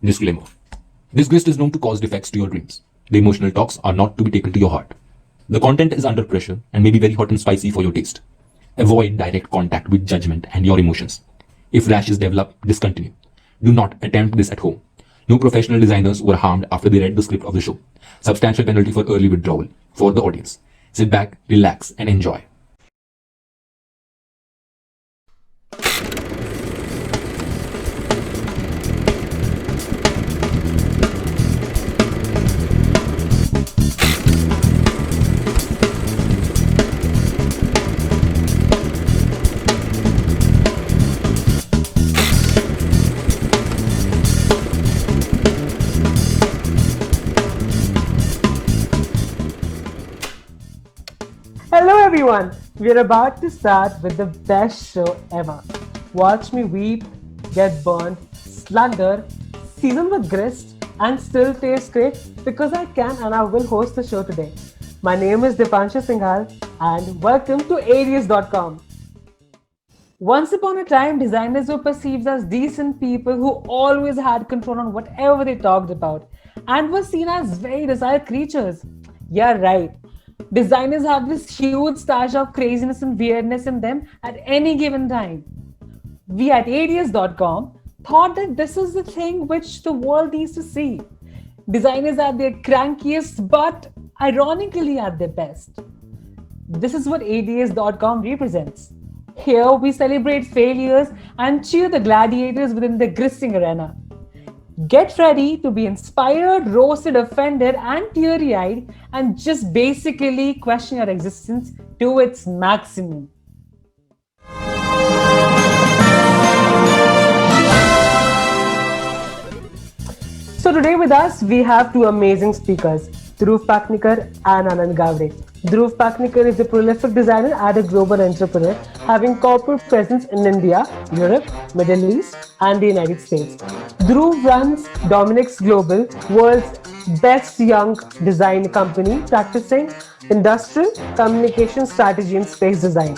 Disclaimer. This guest is known to cause defects to your dreams. The emotional talks are not to be taken to your heart. The content is under pressure and may be very hot and spicy for your taste. Avoid direct contact with judgment and your emotions. If rashes develop, discontinue. Do not attempt this at home. No professional designers were harmed after they read the script of the show. Substantial penalty for early withdrawal for the audience. Sit back, relax, and enjoy. Hello everyone, we're about to start with the best show ever. Watch me weep, get burned, slander, season with grist, and still taste great because I can and I will host the show today. My name is Dipansha Singhal and welcome to Aries.com. Once upon a time, designers were perceived as decent people who always had control on whatever they talked about and were seen as very desired creatures. Yeah, right. Designers have this huge stash of craziness and weirdness in them at any given time. We at Aries.com thought that this is the thing which the world needs to see. Designers at their crankiest, but ironically at their best. This is what Aries.com represents. Here we celebrate failures and cheer the gladiators within the gristing arena. Get ready to be inspired, roasted, offended, and teary-eyed, and just basically question your existence to its maximum. So today with us, we have two amazing speakers, Dhruv Paknikar and Anand Gavre. Dhruv Paknikar is a prolific designer and a global entrepreneur, having corporate presence in India, Europe, Middle East, and the United States. Dhruv runs Dominic's Global, world's best young design company, practicing industrial communication strategy and space design.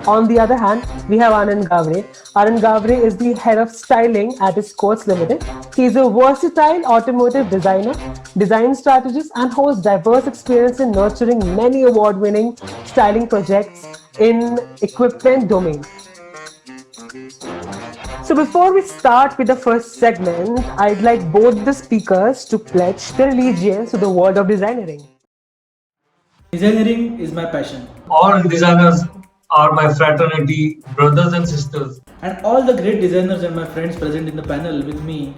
On the other hand, we have Anand Gavre. Anand Gavre is the head of styling at Escorts Limited. He is a versatile automotive designer, design strategist, and holds diverse experience in nurturing many award-winning styling projects in equipment domain. So before we start with the first segment, I'd like both the speakers to pledge their allegiance to the world of designing. Designing is my passion, All designers are my fraternity, brothers and sisters. and all the great designers and my friends present in the panel with me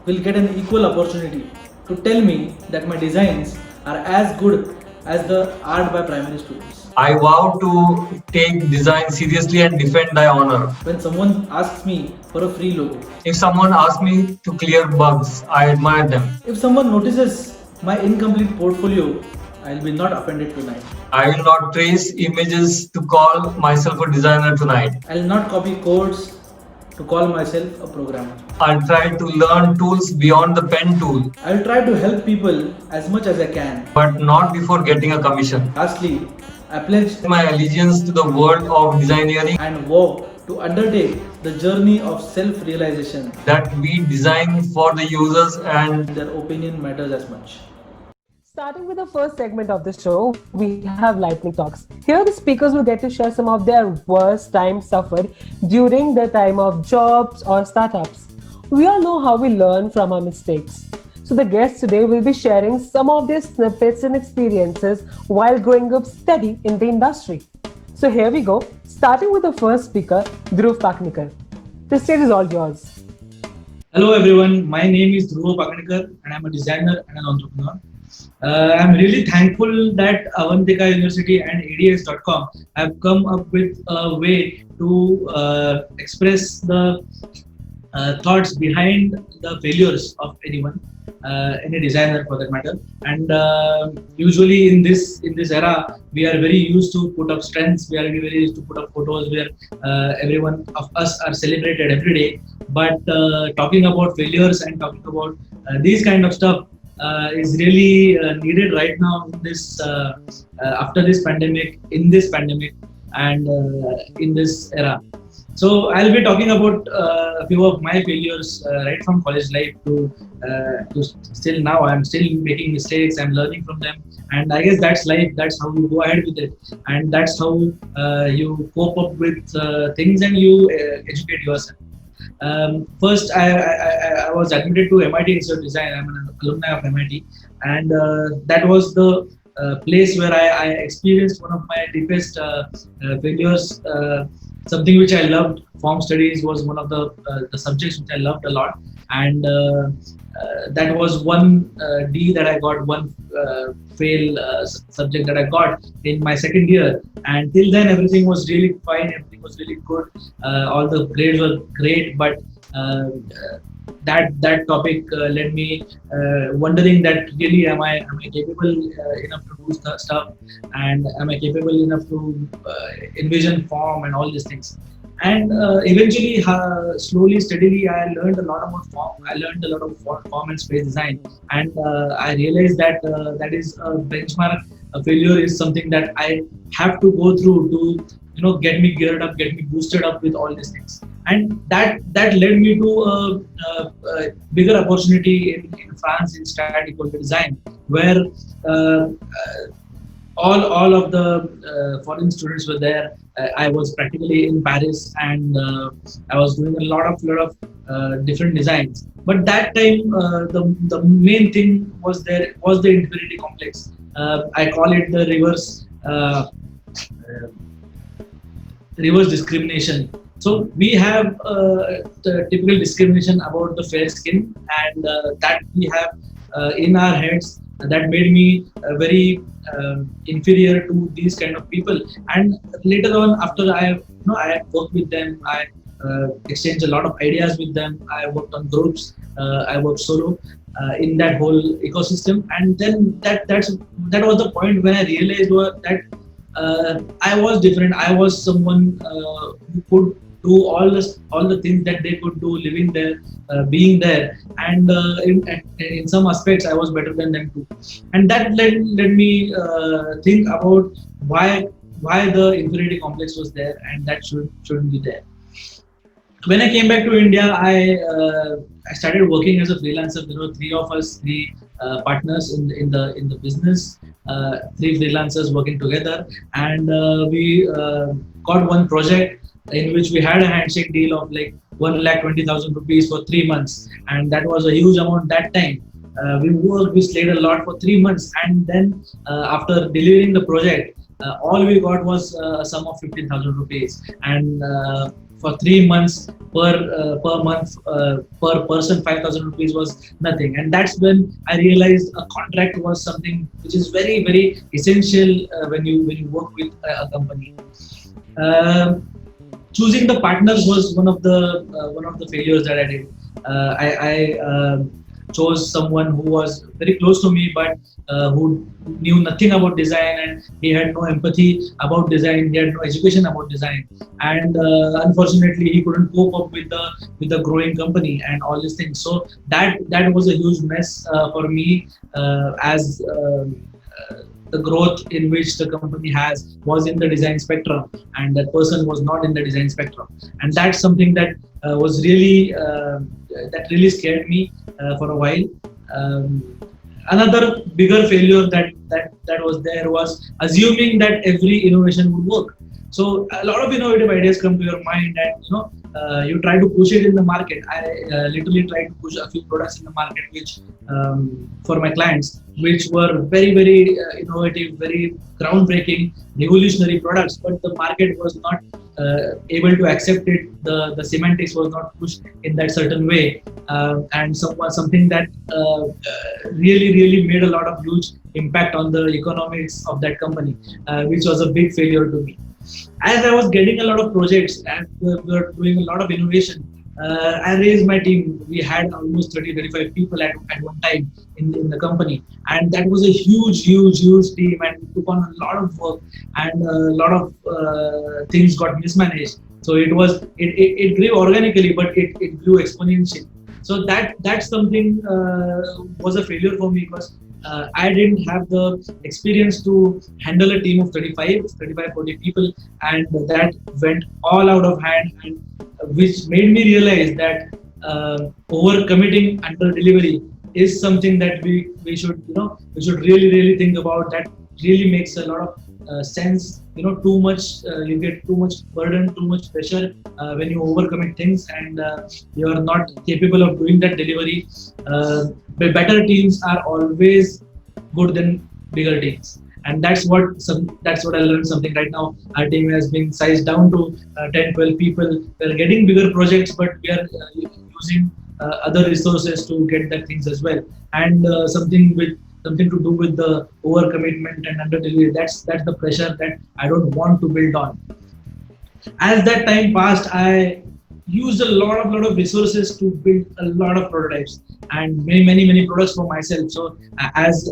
will get an equal opportunity to tell me that my designs are as good as the art by primary students. I vow to take design seriously and defend thy honor. When someone asks me for a free logo, If someone asks me to clear bugs, I admire them. if someone notices my incomplete portfolio, I will be not offended tonight. I will not trace images to call myself a designer tonight. I will not copy codes to call myself a programmer. I'll try to learn tools beyond the pen tool, I will try to help people as much as I can. but not before getting a commission. Lastly, I pledge My allegiance to the world of designeering, and vow to undertake the journey of self-realization. that we design for the users and Their opinion matters as much. Starting with the first segment of the show, we have lightning talks. Here, the speakers will get to share some of their worst time suffered during the time of jobs or startups. We all know how we learn from our mistakes. So the guests today will be sharing some of their snippets and experiences while growing up steady in the industry. So here we go, starting with the first speaker, Dhruv Paknikar. The stage is all yours. Hello everyone, my name is Dhruv Paknikar and I'm a designer and an entrepreneur. I'm really thankful that Avantika University and ADS.com have come up with a way to express the thoughts behind the failures of anyone, any designer for that matter. And usually in this era, we are very used to put up strengths. We are very used to put up photos where everyone of us are celebrated every day. But talking about failures and talking about these kind of stuff is really needed right now in this after this pandemic, in this pandemic, and in this era. So I'll be talking about a few of my failures right from college life to still now. I'm still making mistakes. I'm learning from them, and I guess that's life. That's how you go ahead with it, and that's how you cope up with things and you educate yourself. First, I was admitted to MIT Institute of Design. I'm an alumni of MIT, and that was the place where I experienced one of my deepest failures. Something which I loved. Form studies was one of the subjects which I loved a lot, and that was one D that I got, one fail subject that I got in my second year. And till then, everything was really fine. Everything was really good. All the grades were great, but that topic led me wondering that really am I capable enough to do stuff, and am I capable enough to envision form and all these things. And eventually, slowly, steadily, I learned a lot about form. I learned a lot of form and space design, and I realized that that is a benchmark. A failure is something that I have to go through to get me geared up, get me boosted up with all these things. And that led me to a bigger opportunity in France in Strat Ecole de Design, where all of the foreign students were there. I was practically in Paris, and I was doing a lot of different designs. But that time, the main thing was the inferiority complex. I call it the reverse discrimination. So we have the typical discrimination about the fair skin, and that we have in our heads. That made me very inferior to these kind of people. And later on, after I worked with them, I exchanged a lot of ideas with them. I worked on groups. I worked solo in that whole ecosystem. And then that was the point when I realized that I was different. I was someone who could do all the things that they could do, living there, being there, and in some aspects I was better than them too. And that led me think about why the inferiority complex was there, and that shouldn't be there. When I came back to India, I started working as a freelancer. There were three partners in the business, three freelancers working together, and we got one project in which we had a handshake deal of like 1,20,000 rupees for 3 months, and that was a huge amount that time. We slayed a lot for 3 months, and then after delivering the project, all we got was a sum of 15,000 rupees, and for 3 months per month per person 5,000 rupees was nothing. And that's when I realized a contract was something which is very, very essential when you work with a company. Choosing the partners was one of the failures that I did. I chose someone who was very close to me, but who knew nothing about design, and he had no empathy about design. He had no education about design, and unfortunately, he couldn't cope up with the growing company and all these things. So that was a huge mess for me, as the growth in which the company has was in the design spectrum, and that person was not in the design spectrum. And that's something that was really that really scared me for a while. Another bigger failure that was there was assuming that every innovation would work. So a lot of innovative ideas come to your mind, and you try to push it in the market. I literally tried to push a few products in the market, which for my clients, which were very, very innovative, very groundbreaking, revolutionary products, but the market was not able to accept it. The semantics was not pushed in that certain way, and something that really, really made a lot of huge impact on the economics of that company, which was a big failure to me. As I was getting a lot of projects and we were doing a lot of innovation, I raised my team. We had almost 30-35 people at one time in the company, and that was a huge team, and we took on a lot of work, and a lot of things got mismanaged. So it grew organically, but it grew exponentially. So that's something was a failure for me, because I didn't have the experience to handle a team of 40 people, and that went all out of hand, and which made me realize that overcommitting under delivery is something that we should really think about. That really makes a lot of sense. Too much you get too much burden, too much pressure when you overcommit things, and you are not capable of doing that delivery. Better teams are always good than bigger teams, and that's what I learned something right now. Our team has been sized down to 10-12 people. We're getting bigger projects, but we are using other resources to get that things as well, and something to do with the overcommitment and under delivery. That's the pressure that I don't want to build on. As that time passed, I used a lot of resources to build a lot of prototypes and many products for myself. So as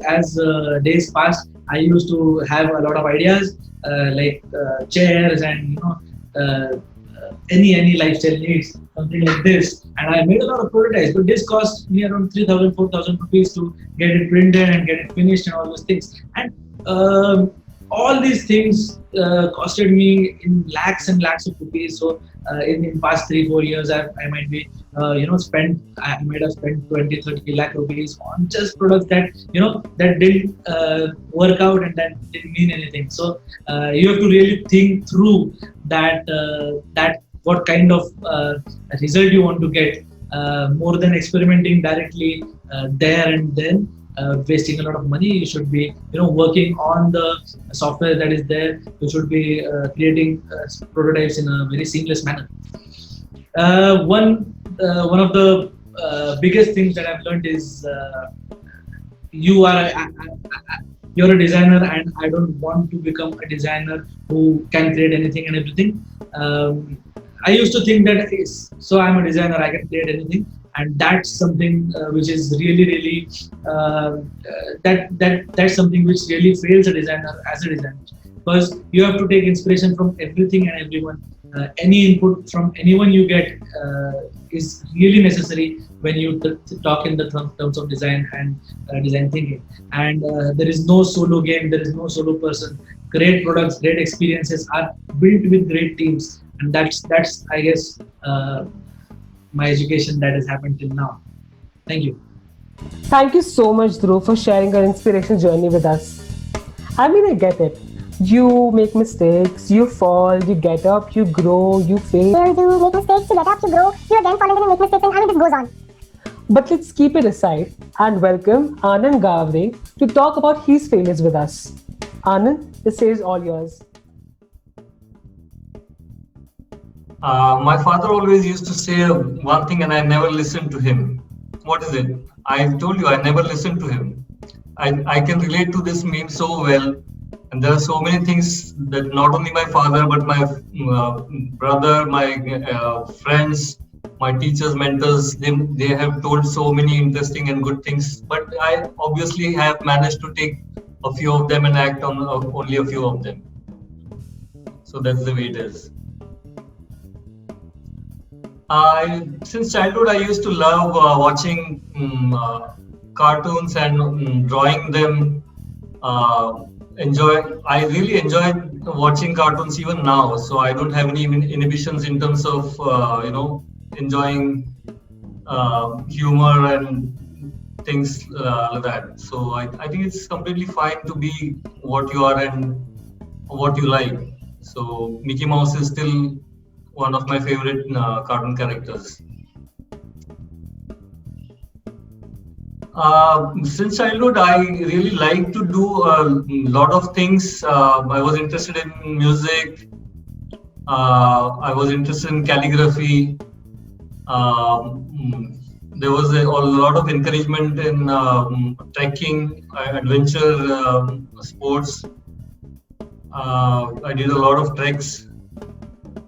days passed, I used to have a lot of ideas, like chairs and any lifestyle needs, something like this. And I made a lot of prototypes, but this cost me around 3,000, 4,000 rupees to get it printed and get it finished and all those things. And all these things costed me in lakhs and lakhs of rupees. So in past 3-4 years, I might be I might have spent 20-30 lakh rupees on just products that that didn't work out and that didn't mean anything. So you have to really think through that what kind of result you want to get, more than experimenting directly there and then. Wasting a lot of money. You should be working on the software that is there. You should be creating prototypes in a very seamless manner. One of the biggest things that I've learned is you're a designer, and I don't want to become a designer who can create anything and everything. I used to think that so I'm a designer, I can create anything, and that's something which is really that's something which really fails a designer as a designer, because you have to take inspiration from everything and everyone. Any input from anyone you get is really necessary when you talk in the terms of design and design thinking. And there is no solo game, there is no solo person. Great products, great experiences are built with great teams, and that's I guess my education that has happened till now. Thank you. Thank you so much, Dhruv, for sharing your inspirational journey with us. I mean, I get it. You make mistakes, you fall, you get up, you grow, you fail. You make mistakes, you get up, you grow, you again fall into the make mistakes, and it just goes on. But let's keep it aside and welcome Anand Gavre to talk about his failures with us. Anand, the stage is all yours. My father always used to say one thing, and I never listened to him. What is it? I told you I never listened to him. I can relate to this meme so well, and there are so many things that not only my father but my brother, my friends, my teachers, mentors, they have told so many interesting and good things. But I obviously have managed to take a few of them and act on only a few of them. So that's the way it is. Since childhood, I used to love watching cartoons and drawing them. I really enjoy watching cartoons even now. So I don't have any inhibitions in terms of enjoying humor and things like that. So I think it's completely fine to be what you are and what you like. So Mickey Mouse is still one of my favorite cartoon characters. Since childhood, I really like to do a lot of things. I was interested in music. I was interested in calligraphy. There was a lot of encouragement in trekking, adventure sports. I did a lot of treks.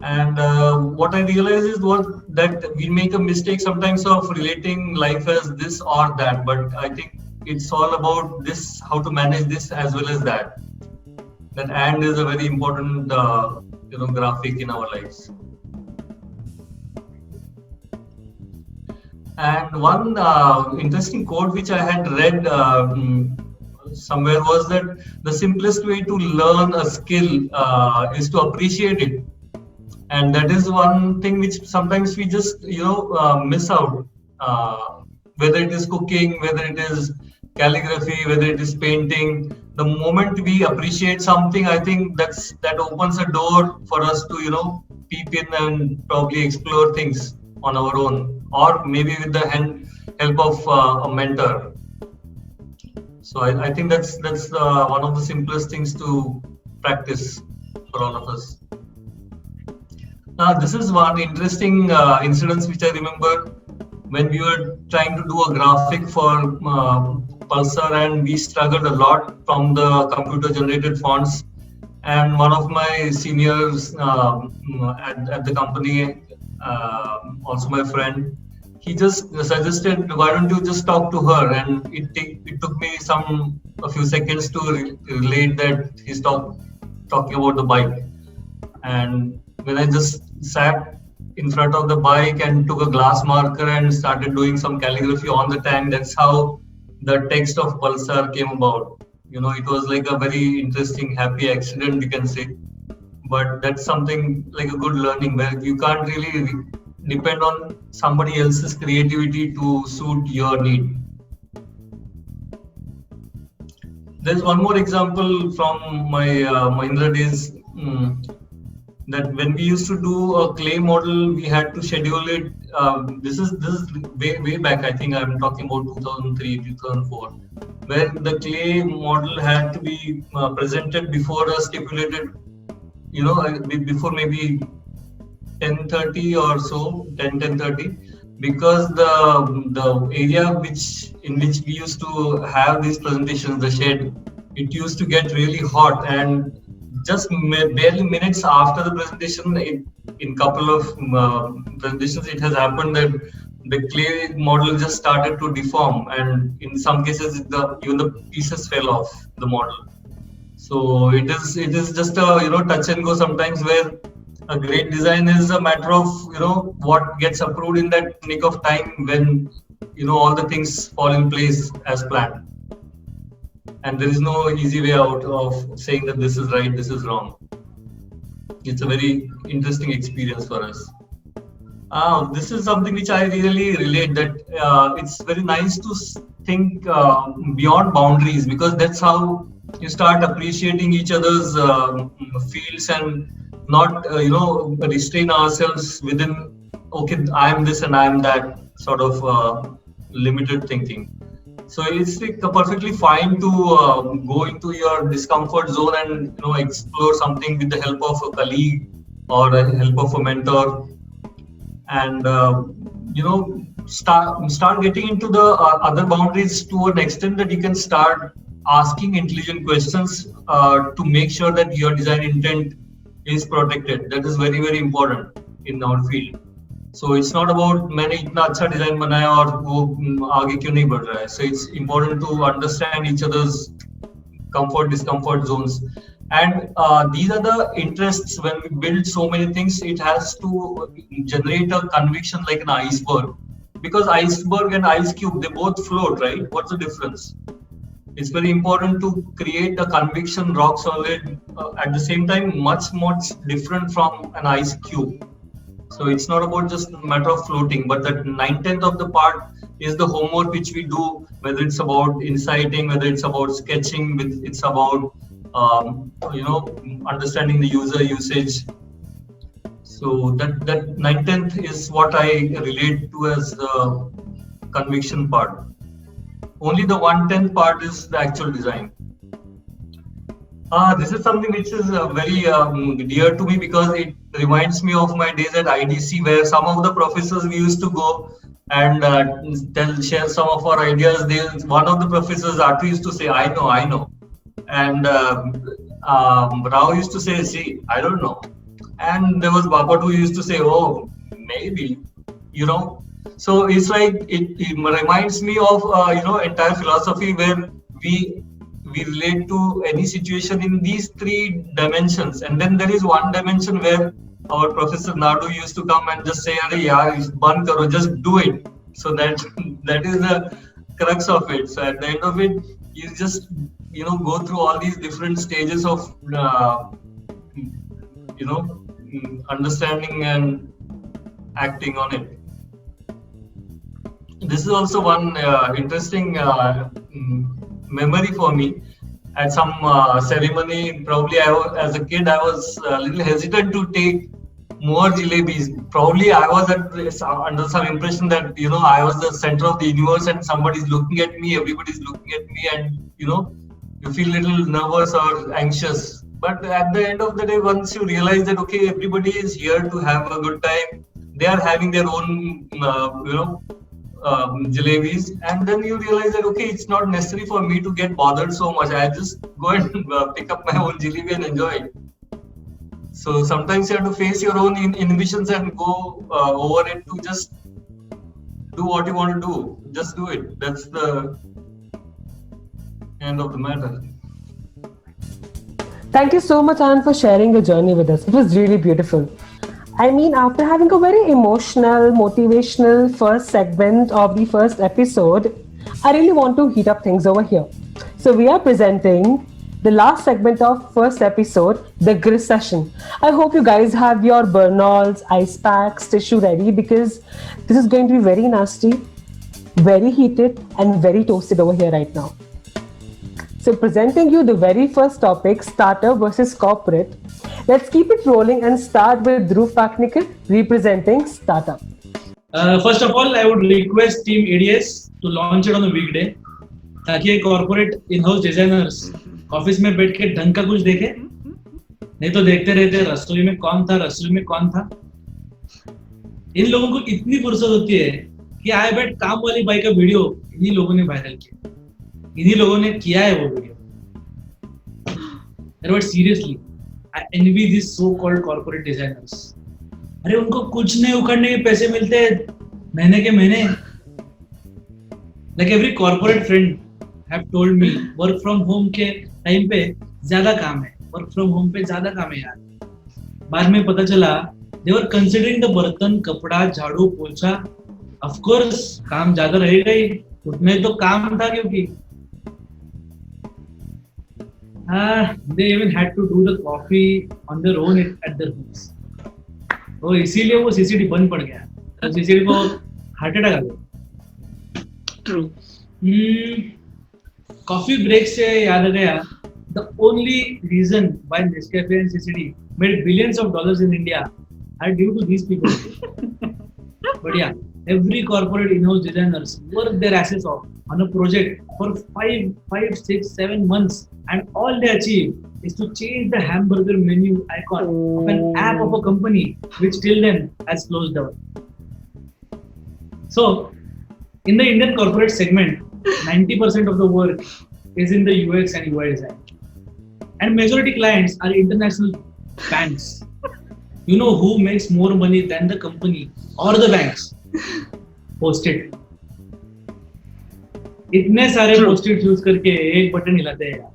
And what I realized is that we make a mistake sometimes of relating life as this or that. But I think it's all about this, how to manage this as well as that. That and is a very important graphic in our lives. And one interesting quote which I had read somewhere was that the simplest way to learn a skill is to appreciate it, and that is one thing which sometimes we just miss out. Whether it is cooking, whether it is calligraphy, whether it is painting, the moment we appreciate something, I think that opens a door for us to peep in and probably explore things on our own, or maybe with the help of a mentor. So I think that's one of the simplest things to practice for all of us. This is one interesting incident which I remember when we were trying to do a graphic for Pulsar, and we struggled a lot from the computer generated fonts. And one of my seniors at the company, also my friend, he just suggested, why don't you just talk to her? And it took me a few seconds to relate that he's talking about the bike. And when I just sat in front of the bike and took a glass marker and started doing some calligraphy on the tank, that's how the text of Pulsar came about. It was like a very interesting, happy accident, we can say. But that's something like a good learning where you can't really depend on somebody else's creativity to suit your need. There's one more example from my Mahindra days, that when we used to do a clay model, we had to schedule it. This is way back. I think I'm talking about 2003, 2004, where the clay model had to be presented before a stipulated, before maybe 10:30 or so, 10:30, because the area in which we used to have these presentations, the shed, it used to get really hot, and just barely minutes after the presentation, in couple of presentations, it has happened that the clay model just started to deform, and in some cases, even the pieces fell off the model. So it is just a touch and go sometimes, where a great design is a matter of what gets approved in that nick of time when all the things fall in place as planned. And there is no easy way out of saying that this is right, this is wrong. It's a very interesting experience for us. This is something which I really relate, that it's very nice to think beyond boundaries, because that's how you start appreciating each other's fields and not restrain ourselves within, okay, I am this and I am that sort of limited thinking. So it's perfectly fine to go into your discomfort zone and explore something with the help of a colleague or the help of a mentor, and start getting into the other boundaries to an extent that you can start asking intelligent questions to make sure that your design intent is protected. That is very, very important in our field. So it's not about मैंने इतना अच्छा design बनाया और वो आगे क्यों नहीं बढ़ रहा है. So it's important to understand each other's comfort, discomfort zones. And these are the interests. When we build so many things, it has to generate a conviction like an iceberg. Because iceberg and ice cube, they both float, right? What's the difference? It's very important to create a conviction rock solid, at the same time much different from an ice cube. So it's not about just a matter of floating, but that 9/10 of the part is the homework which we do, whether it's about inciting, whether it's about sketching, it's about understanding the user usage. So that 9/10 is what I relate to as the conviction part. Only the 1/10 part is the actual design. This is something which is very dear to me, because it reminds me of my days at IDC, where some of the professors we used to go and share some of our ideas. One of the professors, Artu, used to say, I know. And Rao used to say, see, I don't know. And there was Babatu who used to say, oh, maybe, So it's like, it reminds me of, entire philosophy where we relate to any situation in these three dimensions. And then there is one dimension where our Professor Nadu used to come and just say, "Arey yaar, ban karo, just do it." So that is the crux of it. So at the end of it, you just go through all these different stages of understanding and acting on it. This is also one interesting memory for me. At some ceremony, probably as a kid, I was a little hesitant to take more jalebis. Probably I was under some impression that I was the center of the universe and somebody's looking at me, everybody's looking at me, and you feel a little nervous or anxious. But at the end of the day, once you realize that okay, everybody is here to have a good time, they are having their own jalebis, and then you realize that okay, it's not necessary for me to get bothered so much. I just go and pick up my own jalebi and enjoy it. So sometimes you have to face your own inhibitions and go over it to just do what you want to do. Just do it. That's the end of the matter. Thank you so much, Anand, for sharing your journey with us. It was really beautiful. I mean, after having a very emotional, motivational first segment of the first episode, I really want to heat up things over here. So we are presenting the last segment of first episode, the grist session. I hope you guys have your Bernol's, ice packs, tissue ready, because this is going to be very nasty, very heated, and very toasted over here right now. So presenting you the very first topic, starter versus corporate. Let's keep it rolling and start with Dhruv Paknikar representing startup. First of all, I would request Team ADS to launch it on a weekday, ताकि corporate in-house designers office में बैठ के ढंग का कुछ देखे, नहीं तो देखते रहते रसोई में कौन था. इन लोगों को इतनी फुर्सत होती है कि आए बैठ काम वाली बाई का वीडियो इन्हीं लोगों ने वायरल किया, इन्हीं लोगों ने किया है वो video. But seriously, I envy these so-called corporate designers. अरे उनको कुछ नहीं उखड़ने के पैसे मिलते हैं महीने के महीने. Like every corporate friend have told me, work from home के टाइम पे ज्यादा काम है, वर्क फ्रॉम होम पे ज्यादा काम है यार. बाद में पता चला they were considering the बर्तन, कपड़ा, झाड़ू, पोछा. Of course काम ज्यादा रहेगा ही, उतने तो काम था क्योंकि they even had to do the coffee on their own at their homes. तो इसीलिए वो सीसीडी बंद पड़ गया, तो सीसीडी को हार्ट अटैक आ गया. True. कॉफी ब्रेक से याद आ गया, the only reason why Nescafe and CCD made billions of dollars in India are due to these people. But yeah, every corporate in-house designers work their asses off on a project for 5, 6, 7 months, and all they achieve is to change the hamburger menu icon of an app of a company which till then has closed down. So, in the Indian corporate segment, 90% of the work is in the UX and UI design. And majority clients are international banks. You know who makes more money than the company or the banks? Post-it. इतने सारे Post-it use करके एक button हिलाते हैं यार.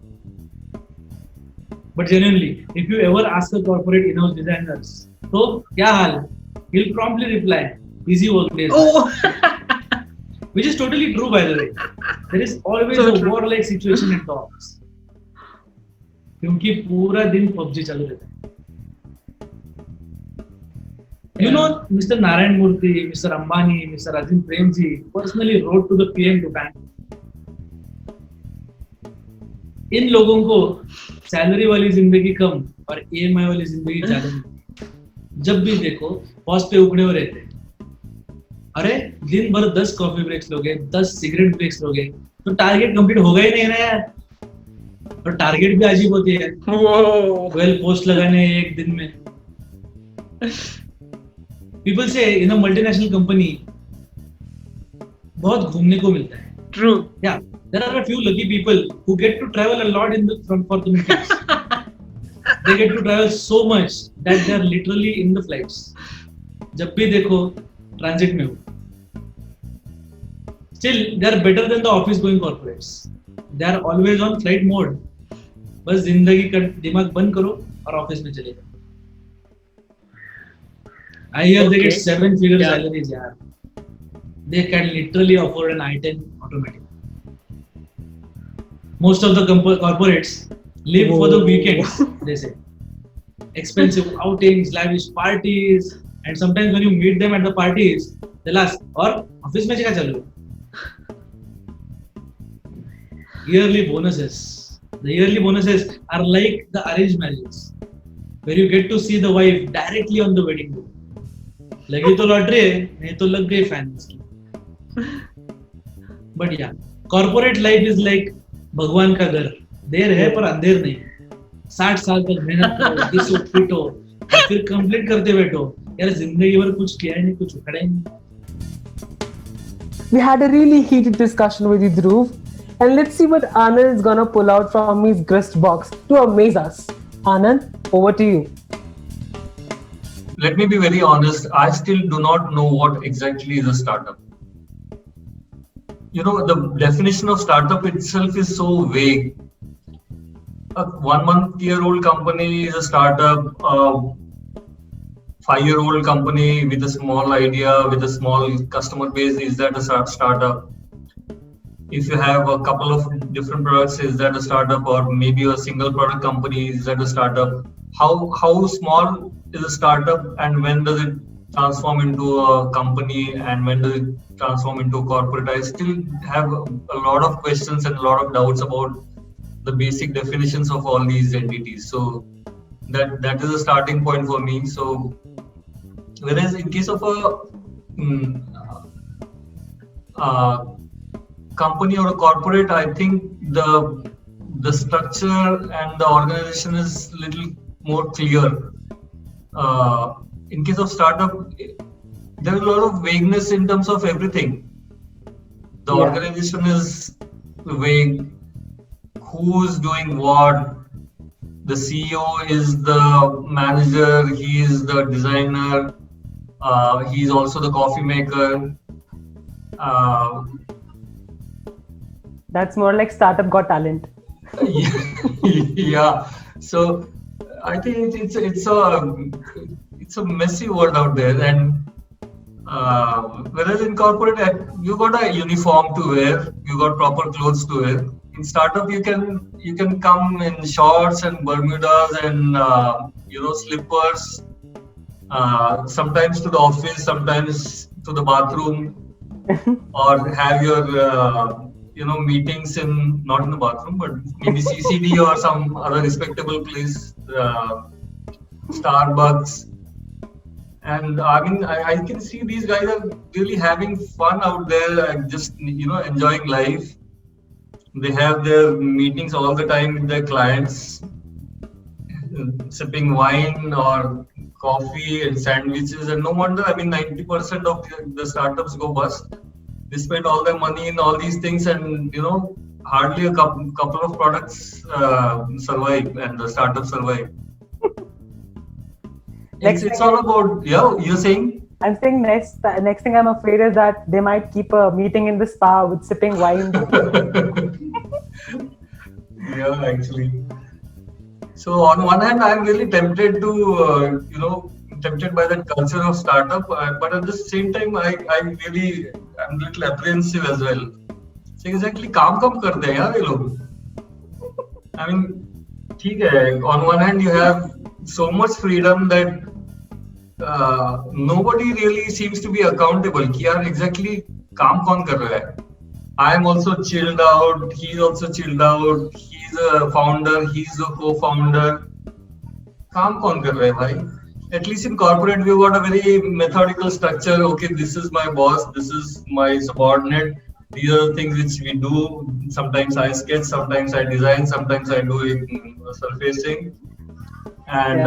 But genuinely, if you ever ask a corporate in-house designers, तो क्या हाल? He'll promptly reply, busy work days. Oh. Which is totally true, by the way. There is always So a true. war-like situation at the office. क्योंकि पूरा दिन PUBG चालू रहता है. You know, Mr. Narayan Murthy, Mr. Ambani, Mr. Azim Premji personally wrote to the PM to ban. इन लोगों को salary वाली जिंदगी कम और EMI वाली जिंदगी ज्यादा मिलती. जब भी देखो बॉस पे उखड़े हुए रहते हैं. अरे दिन भर 10 कॉफी ब्रेक्स लोगे, 10 सिगरेट ब्रेक्स लोगे, तो टारगेट कंप्लीट होगा ही नहीं ना यार. और टारगेट भी अजीब होती है. 12 पोस्ट लगाने एक दिन में. People say in a multinational company बहुत घूमने को मिलता है. True. Yeah, there are a few lucky people who get to travel a lot in the for the meetings. They get to travel so much that they are literally in the flights. जब भी देखो transit में हो. Still, they are better than the office going corporates. They are always on flight mode. बस जिंदगी का दिमाग बंद करो और ऑफिस में चले जाओ. I hear they get 7-figure salaries, yaar. They can literally afford an i10 automatic. most of the corporates live for the weekends. They say expensive outings, lavish parties, and sometimes when you meet them at the parties, they'll ask, "और office में क्या चालू है?" Yearly bonuses. The yearly bonuses are like the arranged marriages, where you get to see the wife directly on the wedding day. लगी तो lottery है, नहीं तो लग गई फैंस की. But yeah, corporate life is like भगवान का घर. देर है पर अंधेर नहीं. 60 साल तक मेहनत करो, दिसो पीटो, और फिर कंप्लीट करते बैठो. यार जिंदगी भर कुछ किया ही नहीं, कुछ उखड़ा ही नहीं. We had a really heated discussion with you, Dhruv. And let's see what Anand is gonna pull out from his grist box to amaze us. Anand, over to you. Let me be very honest, I still do not know what exactly is a startup. You know, the definition of startup itself is so vague. A 1-month-old company is a startup. A 5-year-old company with a small idea, with a small customer base, is that a startup? If you have a couple of different products, is that a startup? Or maybe a single product company, is that a startup? How small is a startup, and when does it transform into a company, and when does it transform into a corporate? I still have a lot of questions and a lot of doubts about the basic definitions of all these entities. So that is a starting point for me. So whereas in case of a company or a corporate, I think the structure and the organization is little more clear. In case of startup, there is a lot of vagueness in terms of everything. The organization is vague. Who is doing what? The CEO is the manager. He is the designer. He is also the coffee maker. That's more like Startup Got Talent. Yeah. So I think it's a messy world out there, and whereas in corporate, you got a uniform to wear, you got proper clothes to wear. In startup, you can come in shorts and Bermudas and slippers. Sometimes to the office, sometimes to the bathroom, or have your meetings not in the bathroom, but maybe CCD or some other respectable place, Starbucks. And I mean, I can see these guys are really having fun out there, just enjoying life. They have their meetings all the time with their clients, sipping wine or coffee and sandwiches, and no wonder. I mean, 90% of the startups go bust. They spend all their money in all these things, and hardly a couple of products survive, and the startups survive. It's all about you're saying. I'm saying next thing I'm afraid is that they might keep a meeting in the spa with sipping wine. Yeah, actually. So on one hand, I'm really tempted to tempted by that culture of startup, but at the same time, I'm a little apprehensive as well. So exactly, काम कब करते हैं यार ये लोग? I mean, ठीक है. On one hand, you have so much freedom that nobody really seems to be accountable. कि यार exactly काम कौन कर रहा है? I am also chilled out. He's also chilled out. He's a founder. He's a co-founder. काम कौन कर रहा है भाई? At least in corporate, we've got a very methodical structure. Okay, this is my boss. This is my subordinate. These are the things which we do. Sometimes I sketch. Sometimes I design. Sometimes I do surfacing. And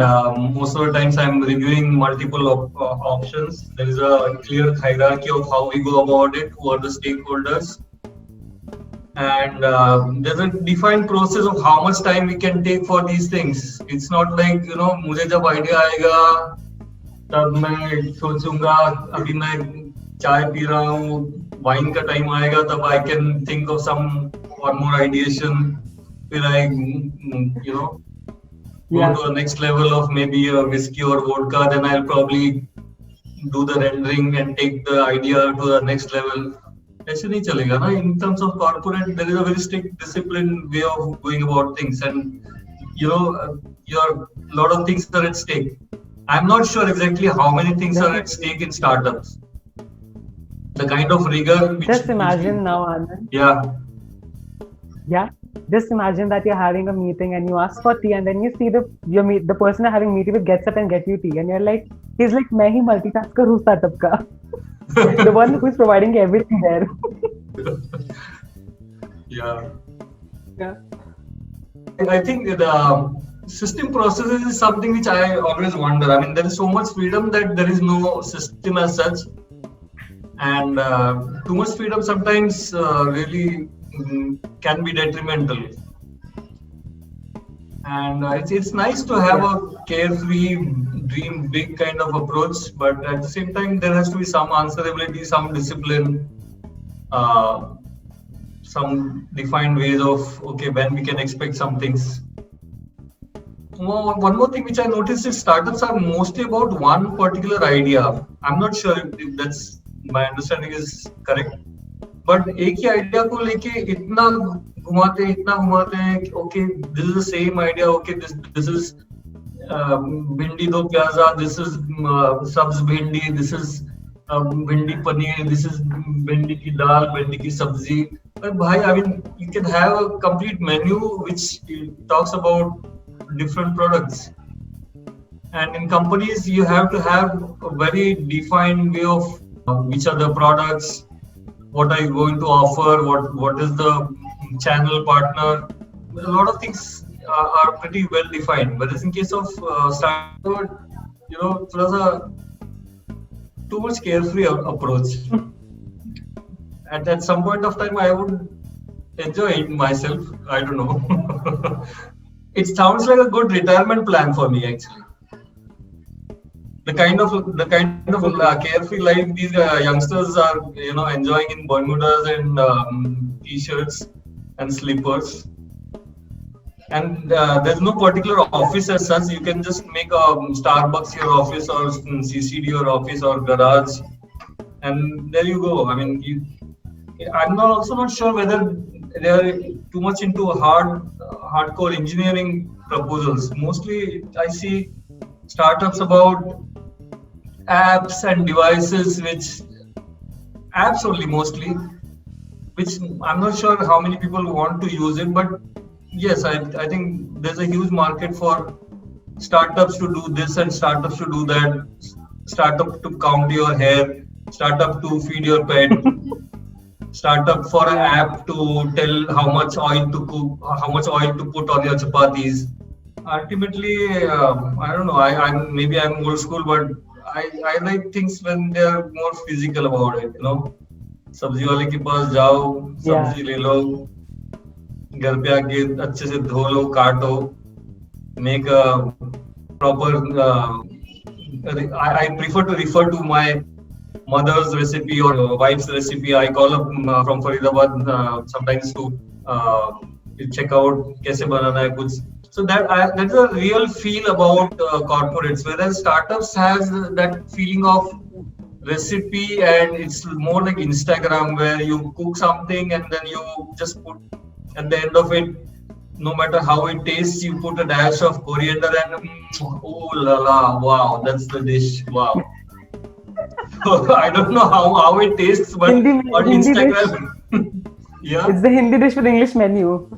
most of the times I'm reviewing multiple options. There is a clear hierarchy of how we go about it. Who are the stakeholders? And there's a defined process of how much time we can take for these things. It's not like मुझे जब idea आएगा तब मैं सोचूंगा अभी मैं चाय P रहा हूँ वाइन का टाइम आएगा तब I can think of some or more ideation. फिर I go to the next level of maybe a whiskey or vodka. Then I'll probably do the rendering and take the idea to the next level. ऐसे नहीं चलेगा ना. In terms of corporate, there is a very strict, disciplined way of going about things, and your lot of things are at stake. I'm not sure exactly how many things are at stake in startups. The kind of rigor. Just imagine now, Anand. Yeah. Yeah. Just imagine that you're having a meeting and you ask for tea, and then you see the person you're having meeting with gets up and get you tea, and you're like, he's like, मैं ही multitask करूँ startup का. The one who's providing everything there. Yeah. Yeah. I think the system processes is something which I always wonder. I mean, there is so much freedom that there is no system as such, and too much freedom sometimes really can be detrimental. And it's nice to have a carefree, dream big kind of approach, but at the same time, there has to be some answerability, some discipline, some defined ways of when we can expect some things. One more thing which I noticed is startups are mostly about one particular idea. I'm not sure if that's my understanding is correct, but एक ही idea को लेके इतना घुमाते हैं कि this is the same idea. This is भिंडी दो प्याजा. This is सब्ज भिंडी. This is भिंडी पनीर. This is भिंडी की दाल, भिंडी की सब्जी. But bhai, I mean, you can have a complete menu which talks about different products. And in companies, you have to have a very defined way of which are the products, what are you going to offer, what is the channel partner. A lot of things are pretty well defined. But in case of startup, थोड़ा सा too much carefree approach. At some point of time, I would enjoy it myself. I don't know. It sounds like a good retirement plan for me, actually. The kind of carefree life these youngsters are, enjoying in Bermudas and t-shirts and slippers. And there's no particular office as such. You can just make a Starbucks your office, or CCD your office, or garage, and there you go. I mean, I'm also not sure whether they are too much into hardcore engineering proposals. Mostly, I see startups about apps and devices, apps only mostly, which I'm not sure how many people want to use it. But yes, I think there's a huge market for startups to do this and startups to do that. Startup to count your hair, startup to feed your pet. Startup for an app to tell how much oil to cook, how much oil to put on your chapatis. Ultimately, I don't know. Maybe I'm old school, but I like things when they are more physical about it. सब्जी वाले के पास जाओ, सब्जी ले लो, घर पे आके अच्छे से धो लो, काटो, make a proper. I prefer to refer to my mother's recipe or wife's recipe. I call up from Faridabad sometimes to check out कैसे बनाना है कुछ. So that's a real feel about corporates, whereas startups has that feeling of recipe, and it's more like Instagram, where you cook something and then you just put at the end of it, no matter how it tastes, you put a dash of coriander and oh la la, wow, that's the dish, wow. So I don't know how it tastes, but on Instagram, yeah, it's the Hindi dish with English menu.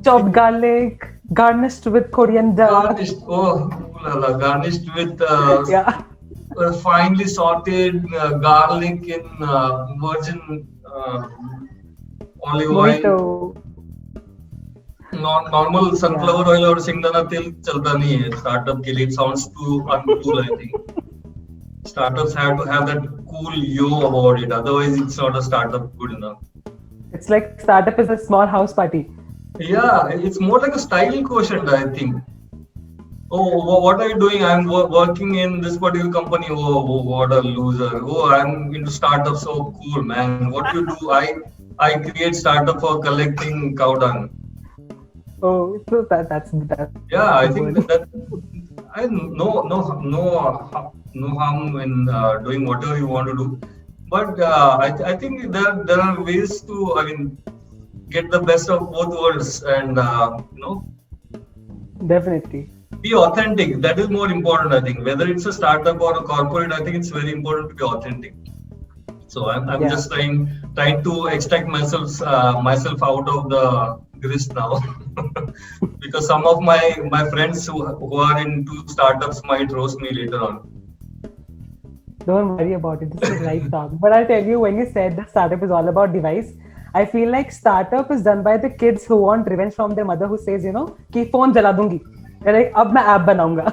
Chopped garlic, garnished with coriander. Garnished with finely sauteed garlic in virgin olive oil. Normal sunflower oil or singdana tel chalta nahi hai startup ke liye. It sounds too uncool, I think. Startups have to have that cool yo about it, otherwise it's not a startup good enough. It's like startup is a small house party. Yeah, it's more like a style quotient, I think. Oh, what are you doing? I'm working in this particular company. Oh, what a loser. Oh, I'm into startups. So cool, man. What do you do? I create startup for collecting cow dung. Oh, so that's yeah, I think that I no harm in doing whatever you want to do. But I think there are ways to, I mean, get the best of both worlds and Definitely. be authentic. That is more important, I think. Whether it's a startup or a corporate, I think it's very important to be authentic. So I'm Yeah. just trying to extract myself out of the grist now, because some of my friends who are into startups might roast me later on. Don't worry about it. This is right talk. But I'll tell you, when you said the startup is all about device, I feel like startup is done by the kids who want revenge from their mother, who says, कि phone जला दूंगी. They're like, अब मैं app बनाऊंगा.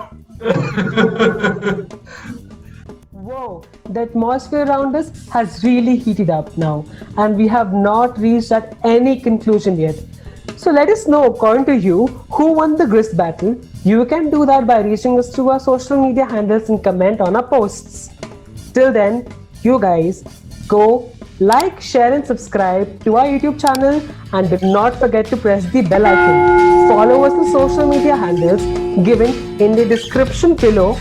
Whoa, the atmosphere around us has really heated up now, and we have not reached at any conclusion yet. So let us know, according to you, who won the grist battle. You can do that by reaching us through our social media handles and comment on our posts. Till then, you guys go like, share, and subscribe to our YouTube channel, and do not forget to press the bell icon. Follow us on social media handles given in the description below.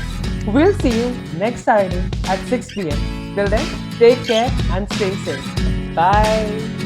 We'll see you next Saturday at 6 p.m. Till then, take care and stay safe. Bye.